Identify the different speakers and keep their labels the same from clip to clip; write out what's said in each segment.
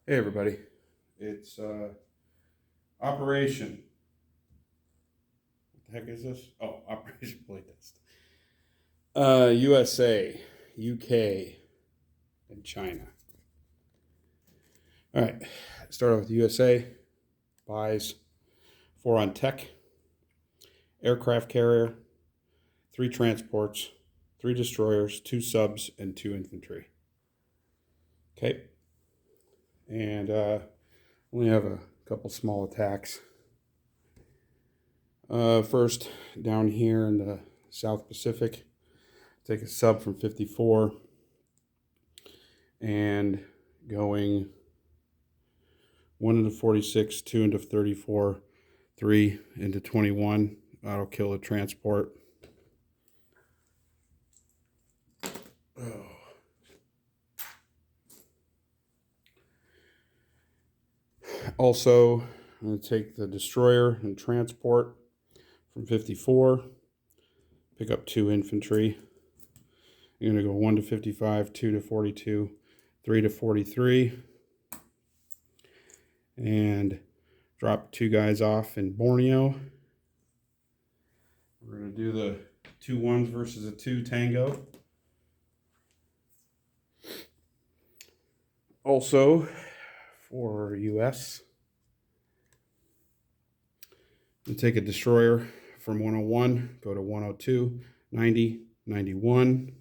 Speaker 1: Hey everybody, it's Operation. What the heck is this? Oh, Operation Playtest. USA, UK, and China. All right, start off with USA. Buys 4 on tech, aircraft carrier, 3 transports, 3 destroyers, 2 subs, and 2 infantry. Okay, and only have a couple small attacks. First, down here in the South Pacific, take a sub from 54 and going 1 into 46, 2 into 34, 3 into 21. That'll kill a transport. Oh. Also, I'm going to take the destroyer and transport from 54, pick up 2 infantry. I'm going to go 1 to 55, 2 to 42, 3 to 43, and drop 2 guys off in Borneo. We're going to do the 2 1s versus a 2 tango. Also, for US, I'm going to take a destroyer from 101, go to 102, 90, 91,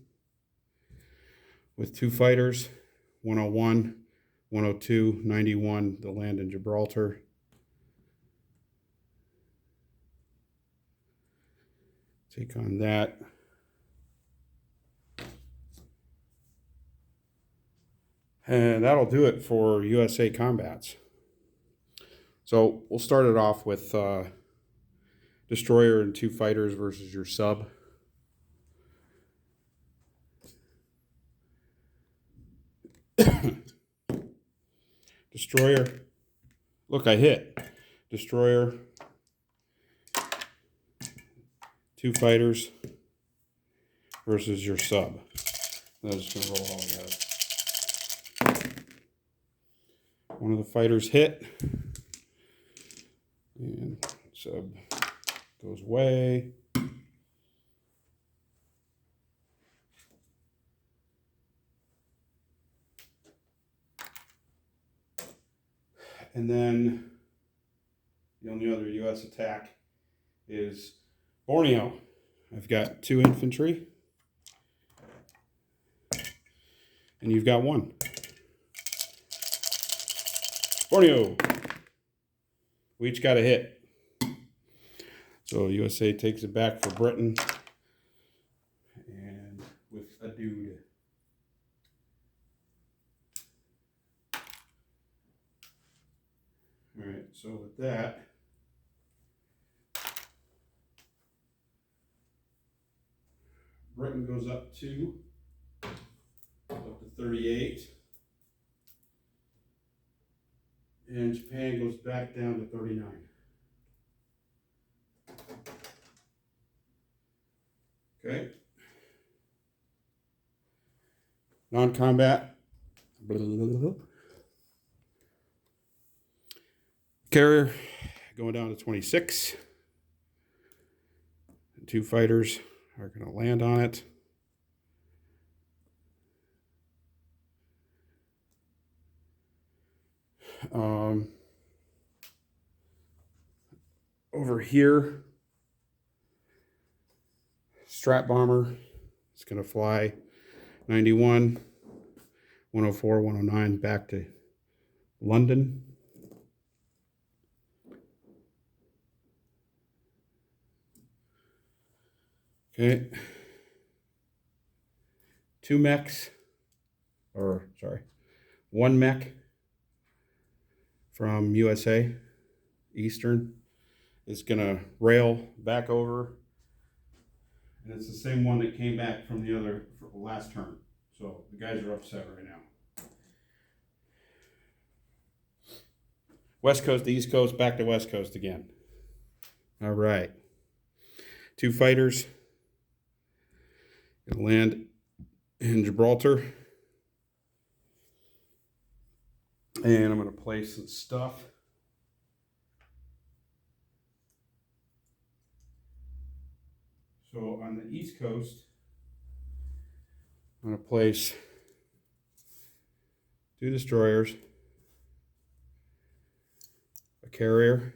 Speaker 1: with 2 fighters, 101, 102, 91, to land in Gibraltar. Take on that. And that'll do it for USA combats. So we'll start it off with destroyer and 2 fighters versus your sub. Destroyer. Look, I hit. Destroyer. 2 fighters versus your sub. I'm just going to roll all together. One of the fighters hit. And sub goes away. And then the only other US attack is Borneo. I've got 2 infantry. And you've got 1. Borneo. We each got a hit. So USA takes it back for Britain. And with a dude. All right, so with that, Britain goes up to 38. And Japan goes back down to 39. Okay. Non-combat. Carrier going down to 26. 2 fighters are going to land on it. Over here, strat bomber is going to fly 91, 104, 109 back to London. Okay. 2 mechs, or sorry, 1 mech from USA Eastern is going to rail back over, and it's the same one that came back from the other last turn. So the guys are upset right now. West Coast to East Coast, back to West Coast again. All right. 2 fighters gonna land in Gibraltar. And I'm going to place some stuff. So on the East Coast, I'm going to place 2 destroyers, a carrier,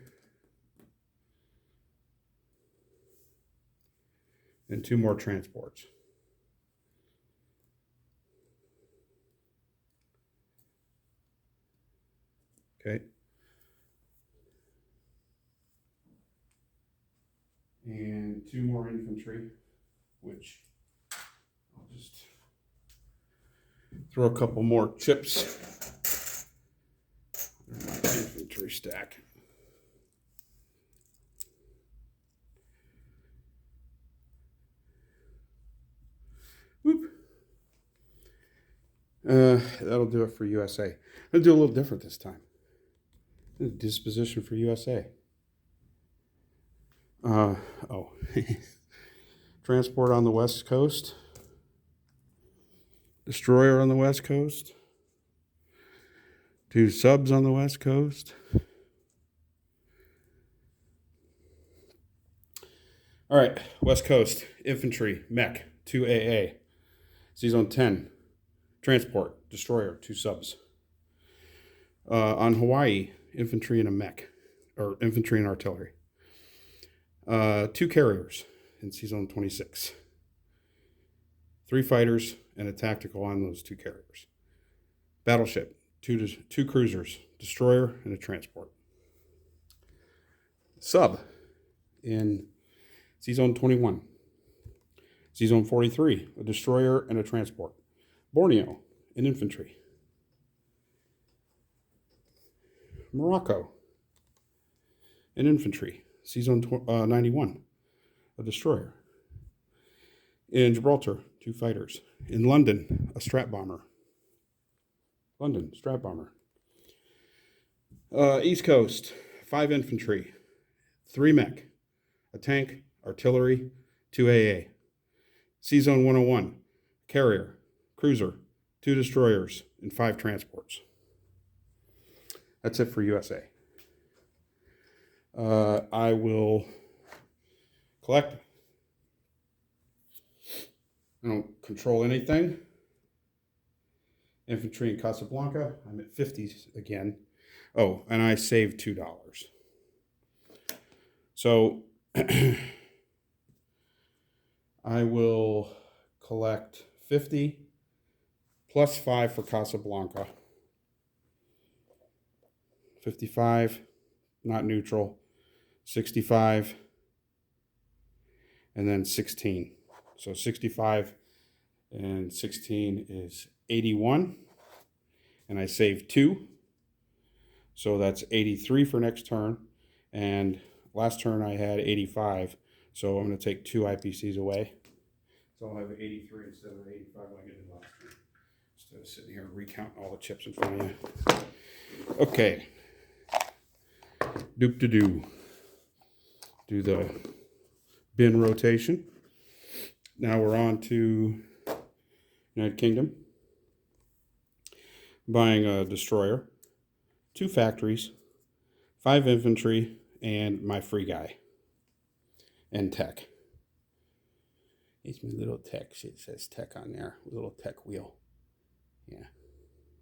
Speaker 1: and 2 more transports. Okay. And 2 more infantry, which I'll just throw a couple more chips in my infantry stack. Whoop. That'll do it for USA. I'll do a little different this time. Disposition for USA. Transport on the West Coast. Destroyer on the West Coast. 2 subs on the West Coast. All right, West Coast. Infantry, mech, 2 AA. C-Zone 10. Transport, destroyer, 2 subs. On Hawaii, infantry and a mech, or infantry and artillery. 2 carriers in C-Zone 26. 3 fighters and a tactical on those 2 carriers. Battleship, 2 cruisers, destroyer and a transport. Sub in C-Zone 21. C-Zone 43, a destroyer and a transport. Borneo, an infantry. Morocco, an infantry. C-Zone 91, a destroyer. In Gibraltar, 2 fighters. In London, a strat bomber. London, strat bomber. East Coast, 5 infantry, 3 mech, a tank, artillery, 2 AA. C-Zone 101, carrier, cruiser, 2 destroyers, and 5 transports. That's it for USA. I will collect. I don't control anything. Infantry in Casablanca, I'm at 50 again. Oh, and I saved $2. So I will collect 50 plus 5 for Casablanca. 55, not neutral. 65, and then 16. So 65 and 16 is 81. And I saved 2. So that's 83 for next turn. And last turn I had 85. So I'm going to take 2 IPCs away. So I'll have 83 instead of 85 like I did last turn. Instead of sitting here recounting all the chips in front of you. Okay. Doop-de-doo. Do the bin rotation. Now we're on to United Kingdom. Buying a destroyer, 2 factories, 5 infantry, and my free guy. And tech. It's my little tech. It says tech on there. Little tech wheel. Yeah.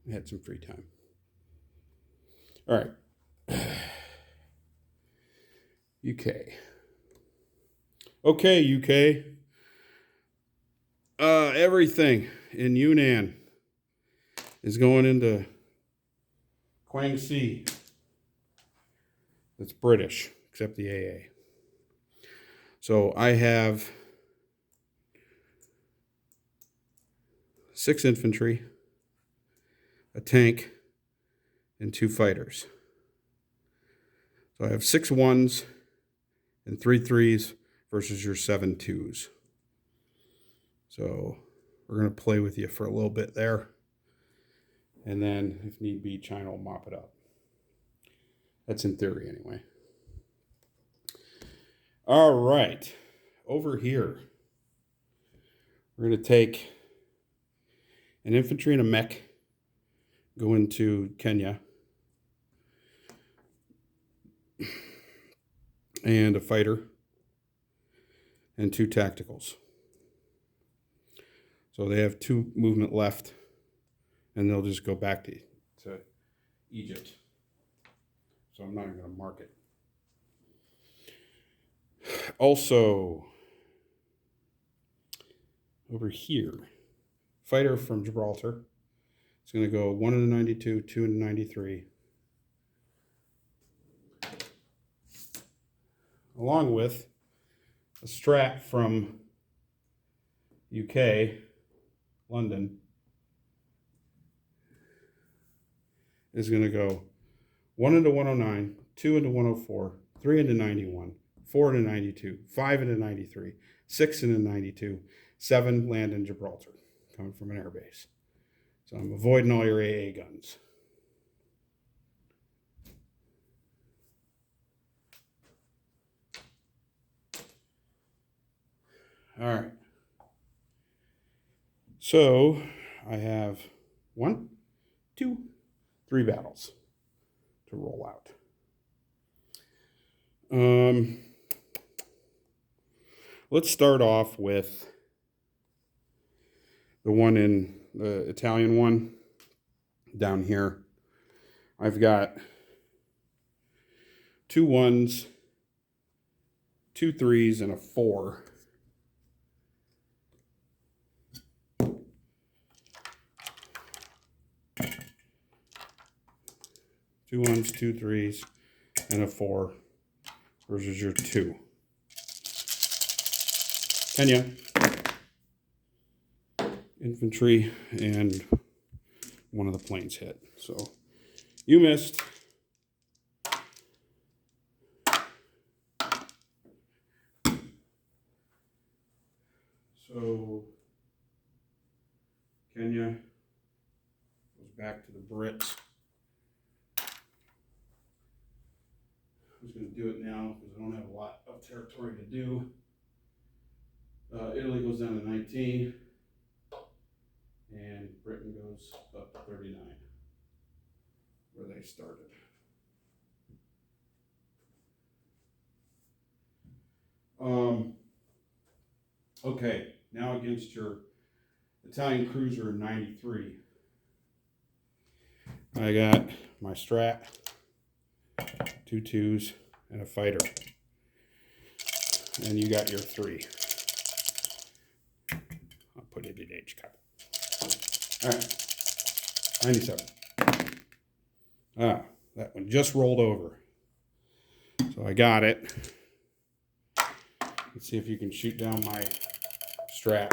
Speaker 1: I had some free time. All right. UK. Okay, UK. Everything in Yunnan is going into Guangxi. That's British, except the AA. So I have 6 infantry, a tank, and 2 fighters. So I have 6 1s and 3 3s versus your 7 2s. So we're going to play with you for a little bit there. And then, if need be, China will mop it up. That's in theory, anyway. All right. Over here, we're going to take an infantry and a mech, go into Kenya, and a fighter, and 2 tacticals. So they have 2 movement left, and they'll just go back to Egypt. So I'm not even going to mark it. Also, over here, fighter from Gibraltar. It's going to go 1 into 92, 2 into 93. Along with a Strat from UK, London, is going to go 1 into 109, 2 into 104, 3 into 91, 4 into 92, 5 into 93, 6 into 92, 7 land in Gibraltar, coming from an air base. So I'm avoiding all your AA guns. All right. So I have 1, 2, 3 battles to roll out. Let's start off with the one in the Italian one down here. I've got 2 1s, 2 3s, and a 4. Two 1s, 2 3s, and a 4 versus your 2. Kenya, infantry, and one of the planes hit. So you missed. So Kenya goes back to the Brits. I'm just going to do it now because I don't have a lot of territory to do. Italy goes down to 19, and Britain goes up to 39, where they started. Okay, now against your Italian cruiser in 93. I got my Strat, 2 2s, and a fighter. And you got your 3. I'll put it in H cup. All right, 97. That one just rolled over. So I got it. Let's see if you can shoot down my Strat.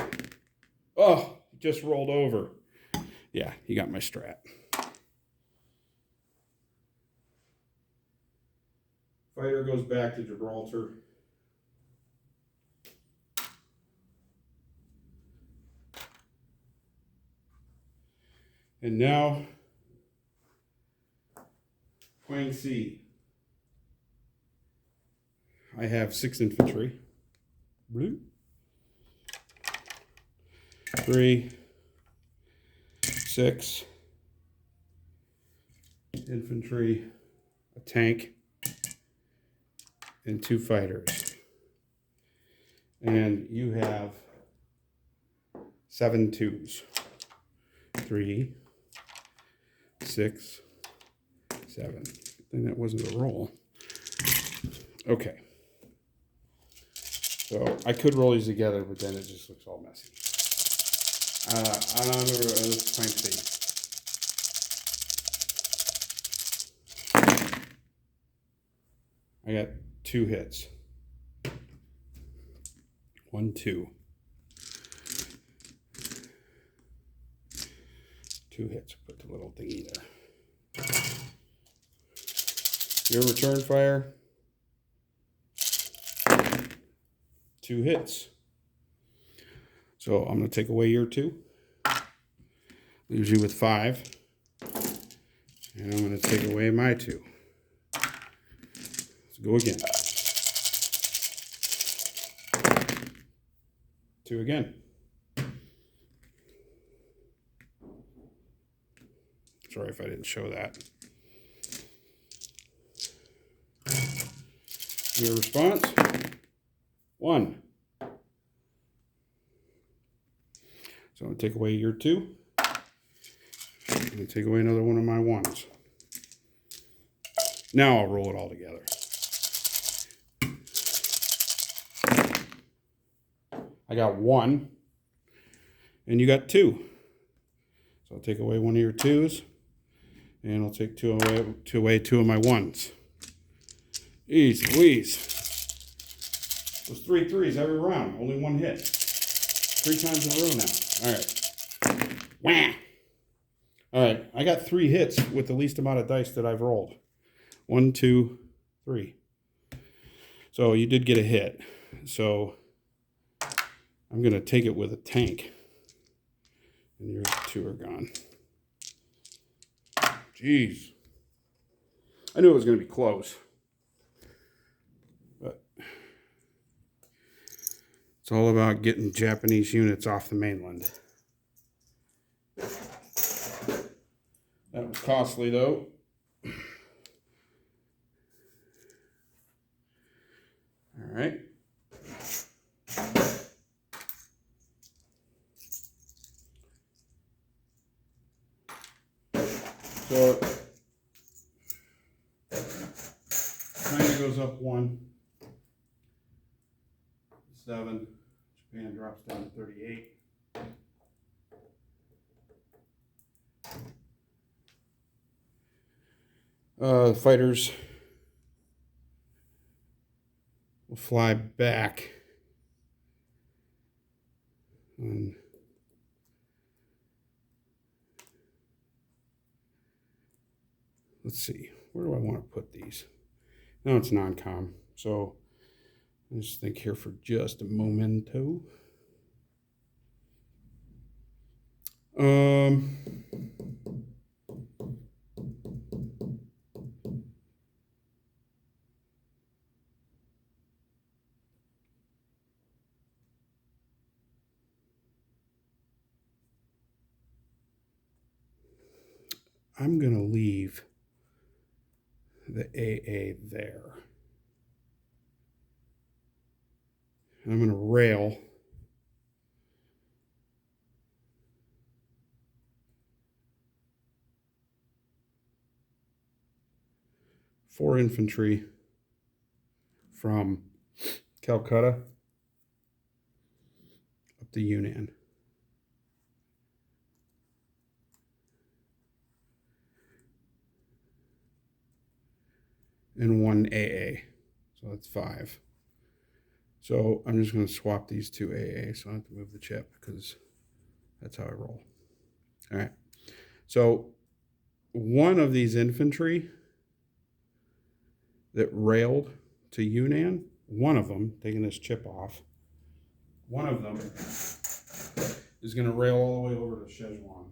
Speaker 1: Oh, it just rolled over. Yeah, you got my Strat. Fighter goes back to Gibraltar. And now, Quang C. I have 6 infantry. Blue. 3, 6 infantry, a tank, and 2 fighters. And you have 7 2s. 3, 6, 7. Then that wasn't a roll. Okay. So I could roll these together, but then it just looks all messy. Let's try and see. I got 2 hits. 1, 2. 2 hits. Put the little thingy there. Your return fire. 2 hits. So I'm going to take away your 2. Leaves you with 5. And I'm going to take away my 2. Let's go again. 2 again. Sorry if I didn't show that. Your response? 1. So I'm going to take away your 2. I'm going to take away another one of my 1s. Now I'll roll it all together. I got 1, and you got 2. So I'll take away one of your 2s, and I'll take away 2 of my 1s. Easy, Louise. Those 3 3s every round. Only 1 hit. 3 times in a row now. All right. Wah! All right. I got 3 hits with the least amount of dice that I've rolled. 1, 2, 3. So you did get a hit. So I'm going to take it with a tank. And your 2 are gone. Jeez. I knew it was going to be close. But it's all about getting Japanese units off the mainland. That was costly, though. All right. So kind of goes up 1. 7. Japan drops down to 38. Fighters will fly back. And let's see, where do I want to put these? No, it's non-com. So let's think here for just a momento. I'm going to leave the AA there. And I'm going to rail four infantry from Calcutta up to Yunnan. And 1 AA. So that's 5. So I'm just going to swap these 2 AA. So I have to move the chip because that's how I roll. All right. So one of these infantry that railed to Yunnan, one of them, taking this chip off, one of them is going to rail all the way over to Szechuan.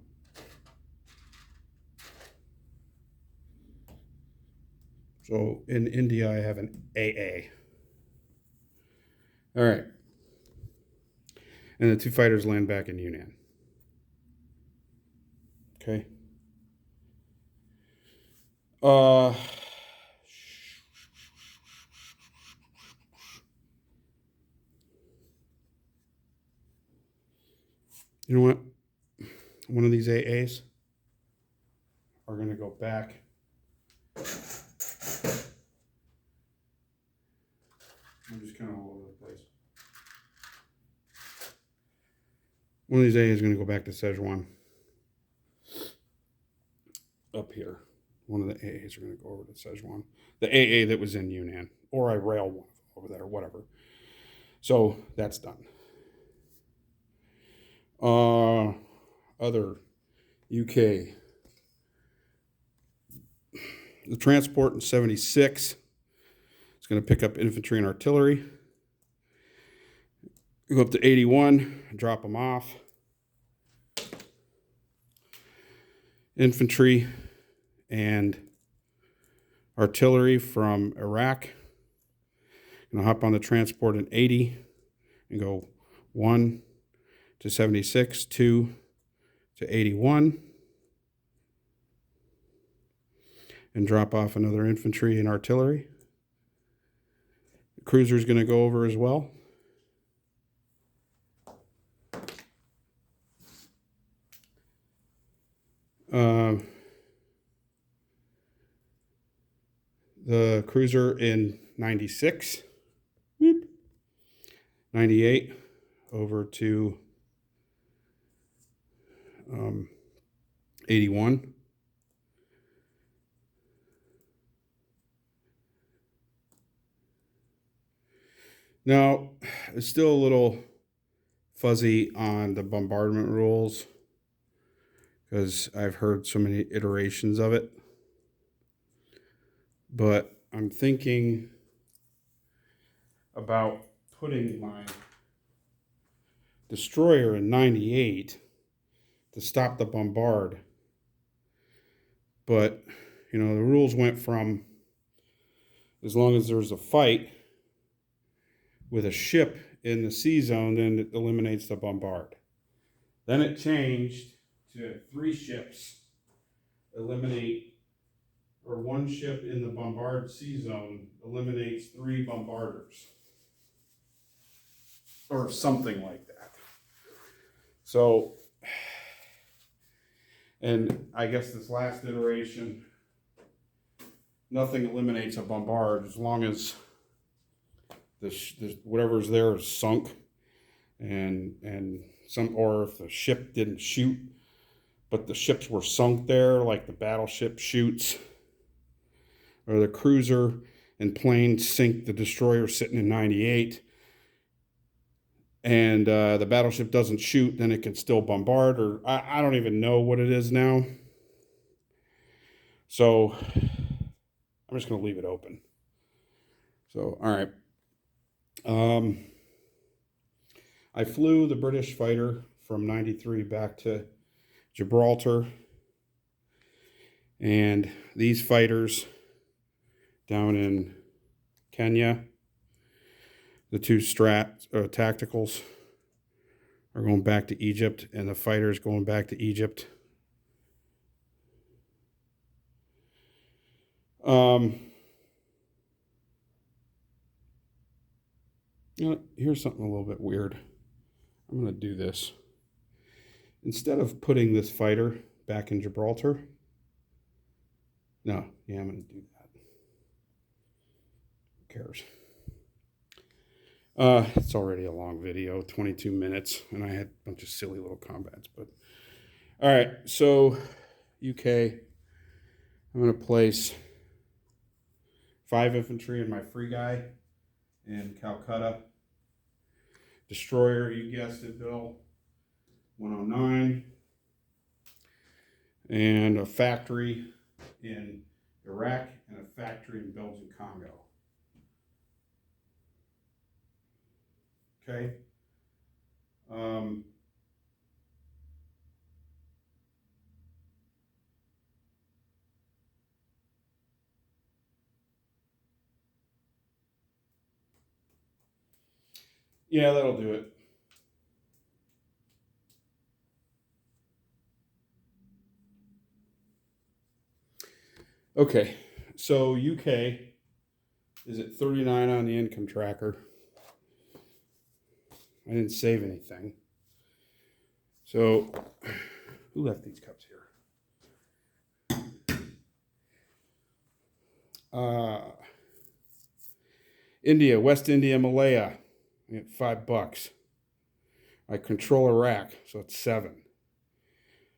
Speaker 1: So in India, I have an AA. All right. And the 2 fighters land back in Yunnan. Okay. You know what? One of these AAs are going to go back. I'm just kind of all over the place. One of these AAs is going to go back to Szechuan. Up here. One of the AAs are going to go over to Szechuan. The AA that was in Yunnan. Or I rail one over there, whatever. So that's done. Other UK. The transport in 76 is going to pick up infantry and artillery. Go up to 81, drop them off. Infantry and artillery from Iraq. And I'll hop on the transport in 80 and go 1 to 76, 2 to 81. And drop off another infantry and artillery. cruiser is going to go over as well. The cruiser in 96, 98 over to 81. Now, it's still a little fuzzy on the bombardment rules because I've heard so many iterations of it. But I'm thinking about putting my destroyer in 98 to stop the bombard. But, you know, the rules went from as long as there's a fight with a ship in the sea zone, then it eliminates the bombard. Then it changed to 3 ships eliminate, or 1 ship in the bombard sea zone eliminates 3 bombarders. Or something like that. So, and I guess this last iteration, nothing eliminates a bombard as long as the whatever's there is sunk, and some, or if the ship didn't shoot, but the ships were sunk there, like the battleship shoots, or the cruiser and plane sink the destroyer sitting in 98, and the battleship doesn't shoot, then it can still bombard, or I don't even know what it is now. So I'm just going to leave it open. So, all right. I flew the British fighter from 93 back to Gibraltar. And these fighters down in Kenya, the 2 tacticals, are going back to Egypt, and the fighters going back to Egypt. You know, here's something a little bit weird. I'm going to do this. Instead of putting this fighter back in Gibraltar, I'm going to do that. Who cares? It's already a long video, 22 minutes, and I had a bunch of silly little combats. But all right, so UK, I'm going to place 5 infantry in my free guy in Calcutta. Destroyer, you guessed it, Bill, 109. And a factory in Iraq and a factory in Belgian Congo. Okay. Yeah, that'll do it. Okay, so UK is at 39 on the income tracker. I didn't save anything. So, who left these cups here? India, West India, Malaya. I get $5. I control Iraq, so it's 7.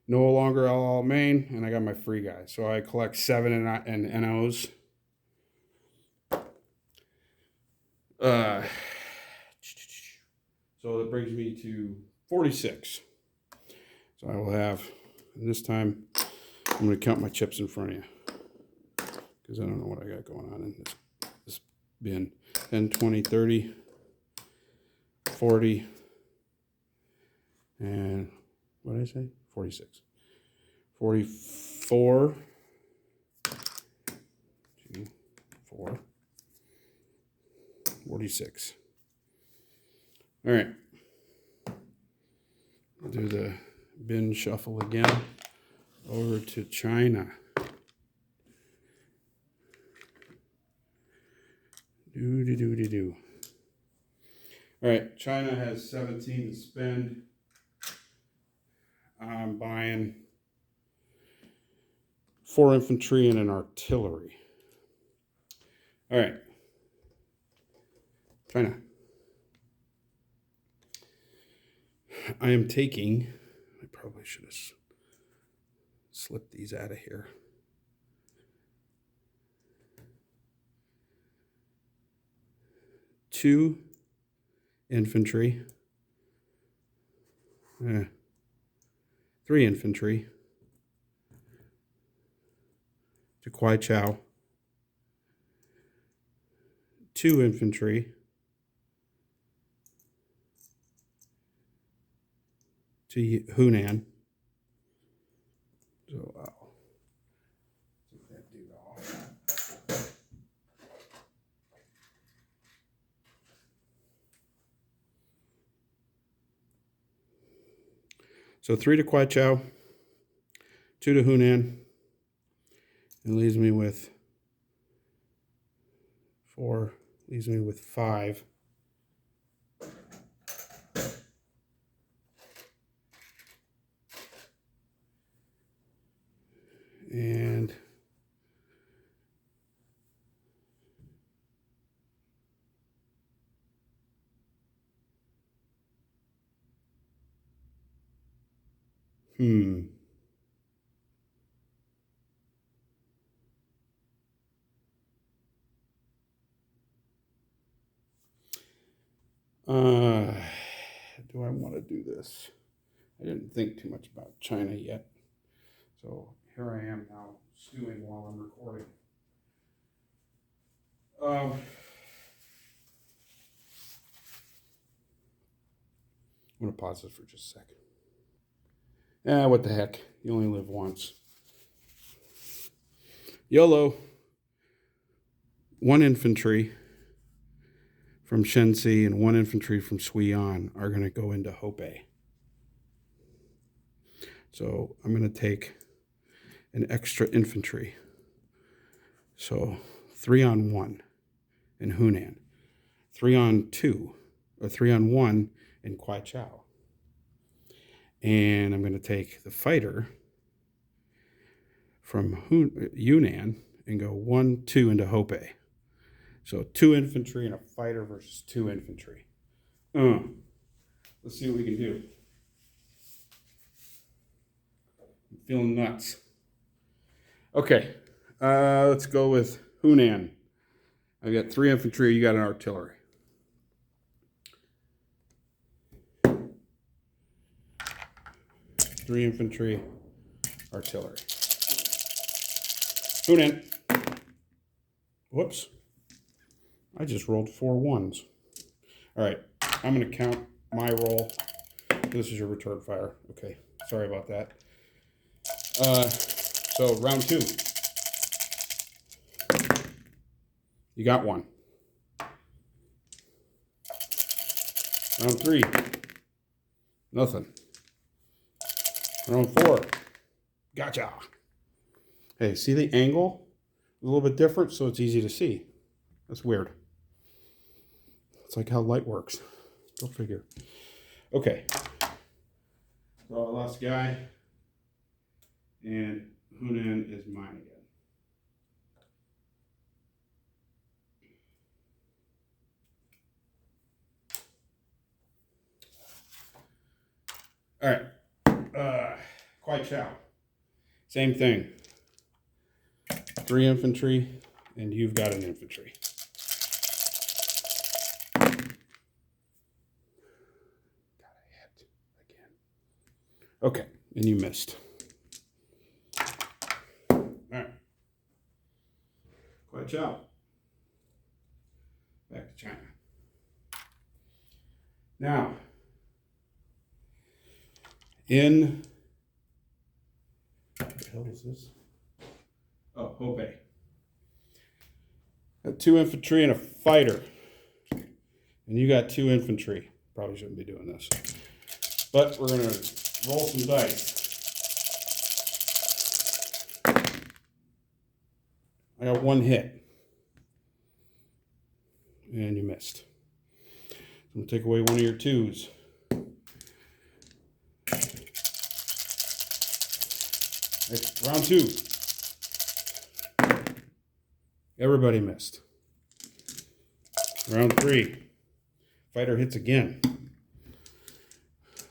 Speaker 1: No longer LL main, and I got my free guy. So I collect 7 and NOs. So that brings me to 46. So I will have, and this time, I'm going to count my chips in front of you, because I don't know what I got going on in this bin. 10, 20, 30, 40, and what did I say? 46. 44. 2, 4. 46. All right. I'll do the bin shuffle again. Over to China. Do. All right, China has 17 to spend. I'm buying 4 infantry and an artillery. All right, China. I am taking, I probably should have slipped these out of here. Two infantry, 3 infantry to Kwai Chao, 2 infantry to Hunan. So I'll take that dude off. So 3 to Kwai Chao, 2 to Hunan. It leaves me with 4, leaves me with 5. And do I want to do this? I didn't think too much about China yet. So here I am now stewing while I'm recording. I'm going to pause this for just a second. What the heck? You only live once. YOLO. 1 infantry from Shenxi and 1 infantry from Suiyan are going to go into Hopei. So I'm going to take an extra infantry. So 3 on 1 in Hunan, 3 on 2, or 3 on 1 in Kwai Chao. And I'm going to take the fighter from Yunnan and go 1, 2 into Hopei. So 2 infantry and a fighter versus 2 infantry. Let's see what we can do. I'm feeling nuts. Okay, let's go with Hunan. I've got 3 infantry, you got an artillery. Three infantry, artillery. Hunan. Whoops. I just rolled 4 1s. All right, I'm going to count my roll. This is your return fire. Okay, sorry about that. So round 2. You got 1. Round 3. Nothing. Round 4. Gotcha. Hey, see the angle? A little bit different, so it's easy to see. That's weird. It's like how light works. Go figure. Okay. So I lost a guy. And Hunan is mine again. All right. Kwai Chao. Same thing. 3 infantry, and you've got an infantry. Got a hit again. Okay, and you missed. All right. Kwai Chao. Back to China. Now, in what the hell is this? Oh, Hopei. Got 2 infantry and a fighter. And you got 2 infantry. Probably shouldn't be doing this. But we're going to roll some dice. I got 1 hit. and you missed. I'm going to take away one of your 2s. Right, round 2. Everybody missed. Round 3. Fighter hits again.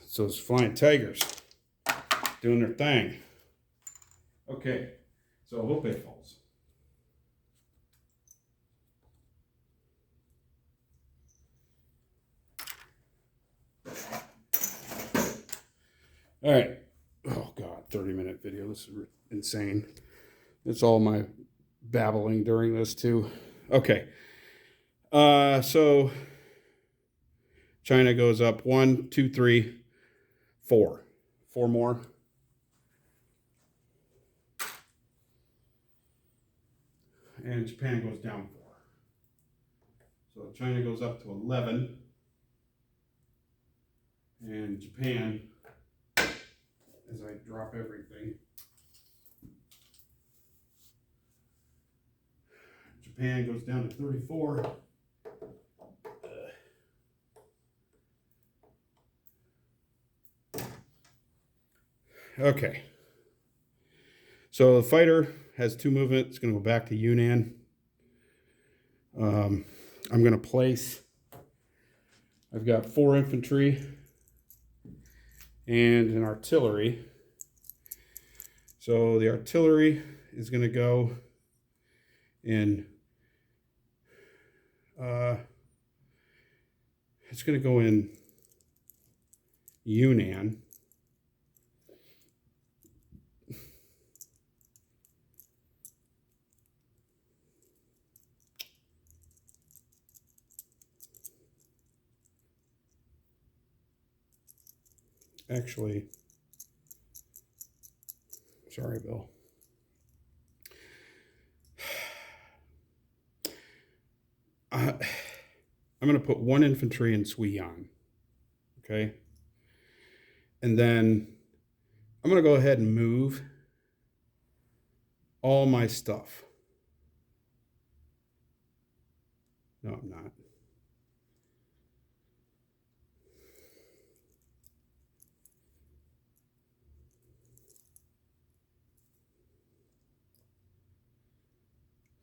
Speaker 1: So it's Flying Tigers doing their thing. Okay, so Hope falls. All right. Oh, God, 30-minute video. This is insane. It's all my babbling during this, too. Okay. So China goes up 1, 2, 3, 4. 4 more. And Japan goes down 4. So China goes up to 11. And Japan, as I drop everything, Japan goes down to 34. Okay. So the fighter has 2 movement. It's going to go back to Yunnan. I'm going to place, I've got 4 infantry and an artillery. So the artillery is going to go in, it's going to go in Yunnan. Actually, sorry, Bill. I'm going to put 1 infantry in Suiyang, okay? And then I'm going to go ahead and move all my stuff. No, I'm not.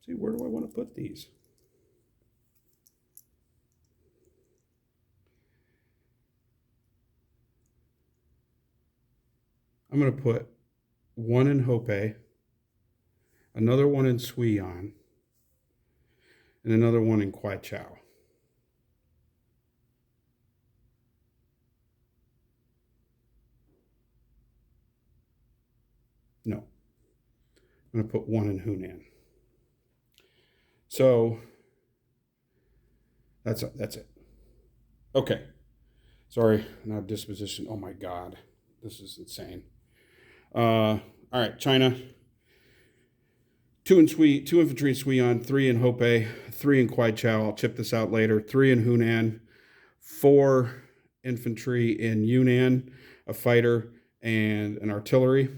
Speaker 1: See, where do I want to put these? I'm going to put 1 in Hope, another 1 in Suiyang, and another 1 in Kwai Chao. No. I'm going to put 1 in Hunan. So that's it. Okay. Sorry, now disposition. Oh my God, this is insane. All right, China. 2 infantry in Suiyang, 3 in Hope, 3 in Kwai Chao. I'll chip this out later. 3 in Hunan, 4 infantry in Yunnan, a fighter and an artillery,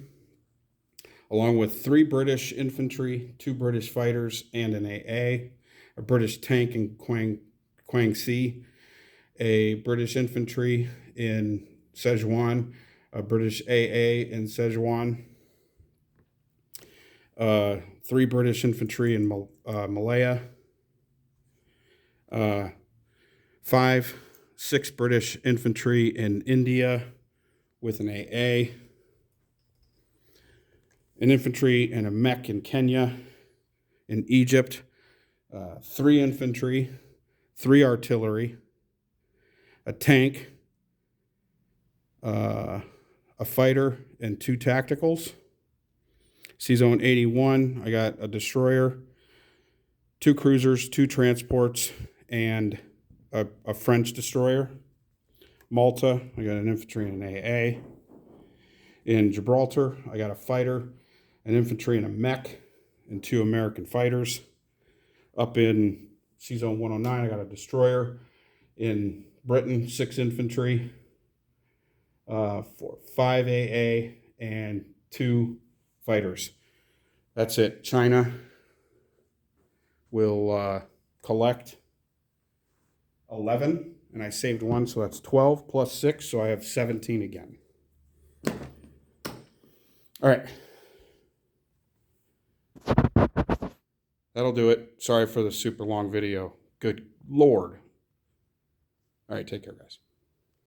Speaker 1: along with 3 British infantry, 2 British fighters, and an AA, a British tank in Guangxi, a British infantry in Sichuan, a British AA in Sichuan, 3 British infantry in Malaya, 6 British infantry in India with an AA, an infantry and a mech in Kenya, in Egypt, 3 infantry, 3 artillery, a tank, a fighter, and 2 tacticals. C-Zone 81, I got a destroyer, 2 cruisers, 2 transports, and a French destroyer. Malta, I got an infantry and an AA. In Gibraltar, I got a fighter, an infantry and a mech, and 2 American fighters. Up in C-Zone 109, I got a destroyer. In Britain, 6 infantry, 5 AA, and 2 fighters. That's it. China will collect 11, and I saved 1, so that's 12 plus 6, so I have 17 again. All right. That'll do it. Sorry for the super long video. Good Lord. All right, take care, guys.